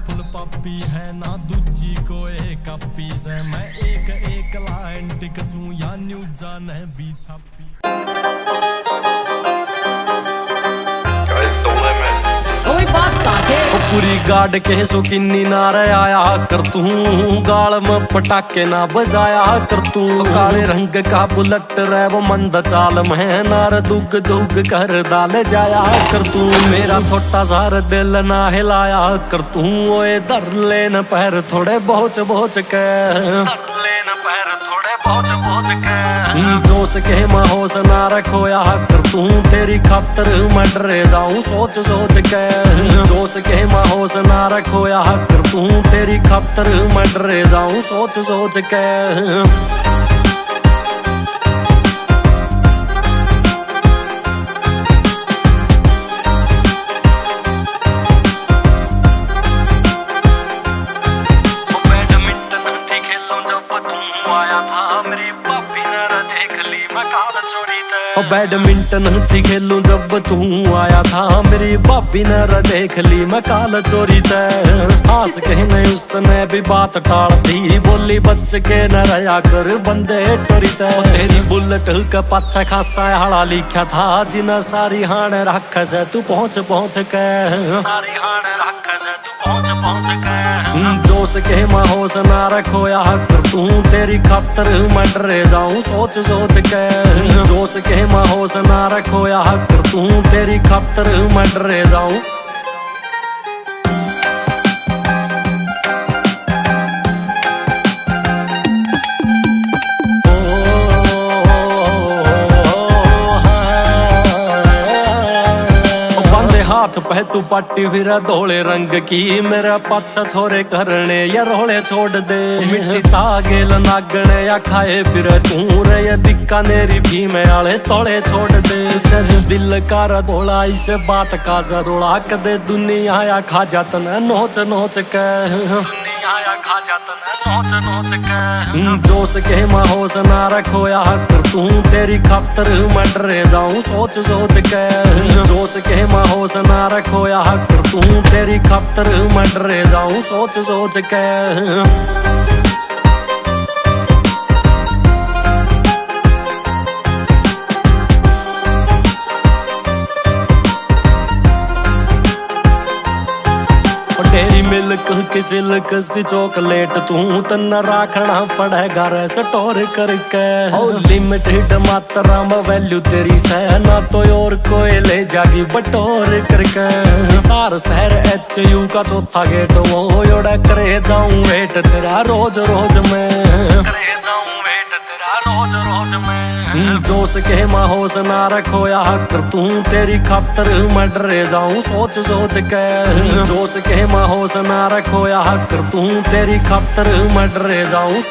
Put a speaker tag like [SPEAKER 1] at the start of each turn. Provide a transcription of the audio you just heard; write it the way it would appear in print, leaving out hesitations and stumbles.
[SPEAKER 1] Full पापी है ना दूजी कोई कापी से मैं एक लाइन टिकसूं या न्यूज़ा ने भी छापी। पूरी गाड़ के शौकीनी ना आया कर तू, गाल में पटाखे ना बजाया कर तू। काले रंग का बुलेट रे वो मंद चाल में नार दुग दुग कर डाल जाया कर तू। मेरा छोटा सार दिल ना हिलाया कर तू, ओए धर लेन पैर थोड़े बोझ बोझ के, जोश के माहौस ना रखोया कर तू, तेरी खातर मैं डरे जाऊं सोच सोच के। जोश के माहौस ना रखोया कर तू, तेरी खातर मैं डरे जाऊं सोच सोच के। बैडमिंटन थी खेलूं जब तू आया था, मेरी भाभी ने देख ली मैं काल चोरी तय। हंस के नहीं उसने भी बात टाल दी, बोली बच के न रहा कर बंदे टोरी तय। तेरी बुलेट का पाछा खासा हाड़ा लिखा था, जिन्हें सारी हाण रख से तू पहुंच पहुंच के, सारी हाण रख से तू पहुंच पहुंच के। जोश के माहौस ना रखोया कर तू, तेरी खातर मैं डरे जाऊं सोच सोच के। जोश के माहौस ना रखोया कर तू, तेरी खातर मैं डरे जाऊं। हाथ पे तू पट्टी फिर धोले रंग की, मेरा पाछा छोरे करने या रोले छोड़ दे। मिट्टी चागेल नागने या खाए फिर तू रे, बीकानेरी भी में आले तोड़े छोड़ दे। सर दिल का रदोला इसे बात का जरोड़ा, कदे दुनिया या खा जात न नोच नोच के, खा जात नोच नोच के। जोश के माहौस ना रखोया कर तू, तेरी खातर मैं डरे जाऊं सोच सोच के। जोश के माहौस ना रखोया कर तू, तेरी खातर मैं डरे जाऊं सोच सोच के। तेरी मिल्क की सिल्क सी चॉकलेट तू तना राखना पड़ेगा रे स्टोर करके। लिमिटेड मात्रा में वैल्यू तेरी से ना तो और कोई ले जागी बटोर करके। सार शहर HU का चौथा गेट वो योड़ा करे जाऊं वेट तेरा रोज रोज में, करे जाऊं वेट तेरा रोज रोज में। जोश के माहौस ना रखोया कर तू, तेरी खातर मैं डरे जाऊं सोच सोच के। जोश के माहौस ना रखोया कर तू, तेरी खातर मैं डरे जाऊं।